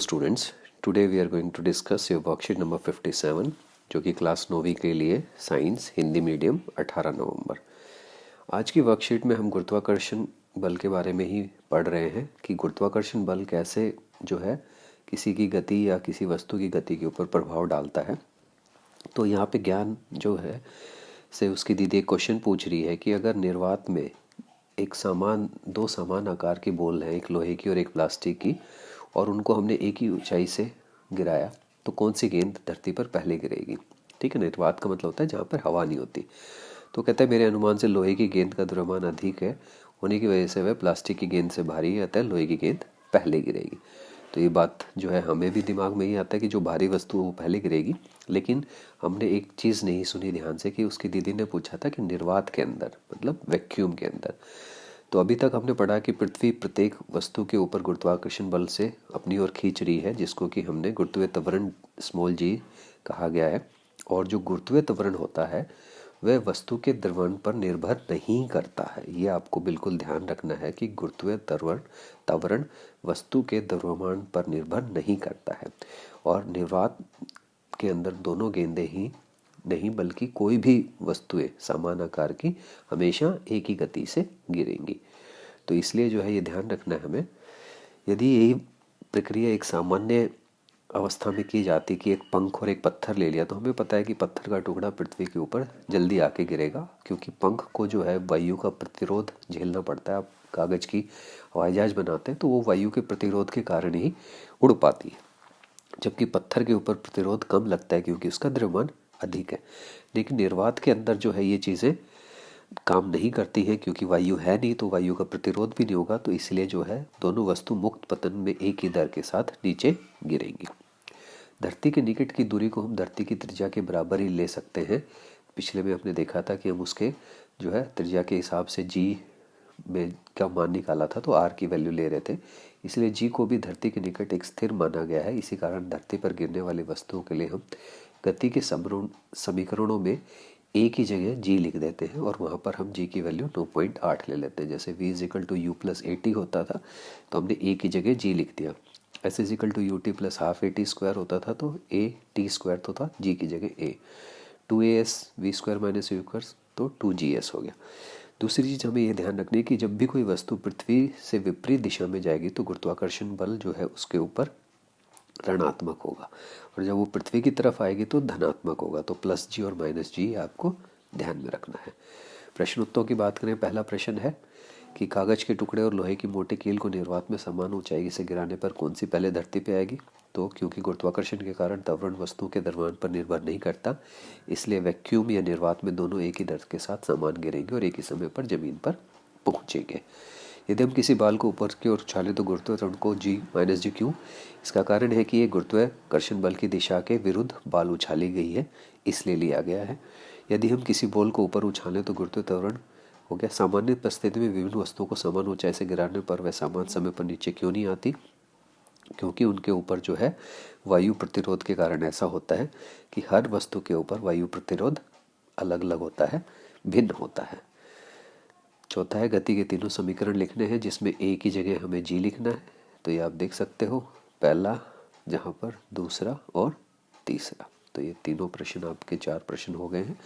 Students, today we are going to discuss your worksheet number 57 जो कि class 9वीं के लिए साइंस हिंदी मीडियम 18 नवंबर। आज की वर्कशीट में हम गुरुत्वाकर्षण बल के बारे में ही पढ़ रहे हैं कि गुरुत्वाकर्षण बल कैसे जो है किसी की गति या किसी वस्तु की गति के ऊपर प्रभाव डालता है। तो यहाँ पे ज्ञान जो है से उसकी दीदी एक क्वेश्चन पूछ रही है कि अगर निर्वात में दो समान आकार की बॉल है, एक लोहे की और एक प्लास्टिक की, और उनको हमने एक ही ऊंचाई से गिराया तो कौन सी गेंद धरती पर पहले गिरेगी। ठीक है, निर्वात का मतलब होता है जहाँ पर हवा नहीं होती। तो कहता है मेरे अनुमान से लोहे की गेंद का द्रव्यमान अधिक है होने की वजह से वह प्लास्टिक की गेंद से भारी है, अतः लोहे की गेंद पहले गिरेगी। तो ये बात जो है हमें भी दिमाग में ही आता है कि जो भारी वस्तु वो पहले गिरेगी, लेकिन हमने एक चीज़ नहीं सुनी ध्यान से कि उसकी दीदी ने पूछा था कि निर्वात के अंदर मतलब वैक्यूम के अंदर। तो अभी तक हमने पढ़ा कि पृथ्वी प्रत्येक वस्तु के ऊपर गुरुत्वाकर्षण बल से अपनी ओर खींच रही है, जिसको कि हमने गुरुत्वीय त्वरण स्मॉल जी कहा गया है। और जो गुरुत्वीय त्वरण होता है वह वस्तु के द्रव्यमान पर निर्भर नहीं करता है। ये आपको बिल्कुल ध्यान रखना है कि गुरुत्वीय त्वरण वस्तु के द्रव्यमान पर निर्भर नहीं करता है। और निर्वात के अंदर दोनों गेंदें ही नहीं बल्कि कोई भी वस्तुएं समान आकार की हमेशा एक ही गति से गिरेंगी। तो इसलिए जो है ये ध्यान रखना है हमें। यदि यही प्रक्रिया एक सामान्य अवस्था में की जाती कि एक पंख और एक पत्थर ले लिया, तो हमें पता है कि पत्थर का टुकड़ा पृथ्वी के ऊपर जल्दी आके गिरेगा, क्योंकि पंख को जो है वायु का प्रतिरोध झेलना पड़ता है। आप कागज की हवाई जहाज बनाते हैं तो वो वायु के प्रतिरोध के कारण ही उड़ पाती है, जबकि पत्थर के ऊपर प्रतिरोध कम लगता है क्योंकि उसका द्रव्यमान अधिक है। लेकिन निर्वात के अंदर जो है ये चीज़ें काम नहीं करती हैं, क्योंकि वायु है नहीं तो वायु का प्रतिरोध भी नहीं होगा। तो इसलिए जो है दोनों वस्तु मुक्त पतन में एक ही दर के साथ नीचे गिरेंगी। धरती के निकट की दूरी को हम धरती की त्रिज्या के बराबर ही ले सकते हैं। पिछले में हमने देखा था कि हम उसके जो है त्रिज्या के हिसाब से जी में क्या मान निकाला था, तो आर की वैल्यू ले रहे थे। इसलिए जी को भी धरती के निकट एक स्थिर माना गया है। इसी कारण धरती पर गिरने वाली वस्तुओं के लिए हम गति के समीकरणों में ए की जगह जी लिख देते हैं, और वहाँ पर हम जी की वैल्यू 9.8 ले लेते हैं। जैसे v is equal to u plus a t होता था तो हमने ए की जगह जी लिख दिया। S is equal to u t plus half a t square होता था तो ए टी स्क्वायर तो था, जी की जगह A. 2as V square minus U square तो 2gs हो गया। दूसरी चीज़ हमें ये ध्यान रखनी है कि जब भी कोई वस्तु पृथ्वी से विपरीत दिशा में जाएगी तो गुरुत्वाकर्षण बल जो है उसके ऊपर ऋणात्मक होगा, और जब वो पृथ्वी की तरफ आएगी तो धनात्मक होगा। तो प्लस जी और माइनस जी आपको ध्यान में रखना है। प्रश्न उत्तरों की बात करें, पहला प्रश्न है कि कागज के टुकड़े और लोहे की मोटी कील को निर्वात में समान ऊंचाई से गिराने पर कौन सी पहले धरती पे आएगी। तो क्योंकि गुरुत्वाकर्षण के कारण त्वरण वस्तुओं के द्रव्यमान पर निर्भर नहीं करता, इसलिए वैक्यूम या निर्वात में दोनों एक ही दर के साथ समान गिरेंगे और एक ही समय पर जमीन पर पहुंचेंगे। यदि हम किसी बाल को ऊपर की ओर उछालें तो गुरुत्वीय त्वरण को जी माइनस जी क्यों। इसका कारण है कि ये गुरुत्वाकर्षण बल की दिशा के विरुद्ध बाल उछाली गई है, इसलिए लिया गया है। यदि हम किसी बॉल को ऊपर उछालें तो गुरुत्वीय त्वरण हो गया। सामान्य परिस्थिति में विभिन्न वस्तुओं को समान ऊंचाई से गिराने पर वह समान समय पर नीचे क्यों नहीं आती, क्योंकि उनके ऊपर जो है वायु प्रतिरोध के कारण ऐसा होता है कि हर वस्तु के ऊपर वायु प्रतिरोध अलग अलग होता है, भिन्न होता है। चौथा है गति के तीनों समीकरण लिखने हैं, जिसमें ए की जगह हमें जी लिखना है। तो ये आप देख सकते हो, पहला, जहाँ पर दूसरा और तीसरा। तो ये तीनों प्रश्न आपके 4 प्रश्न हो गए हैं।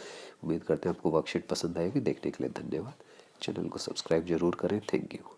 उम्मीद करते हैं आपको वर्कशीट पसंद आएगी। देखने के लिए धन्यवाद। चैनल को सब्सक्राइब जरूर करें। Thank you.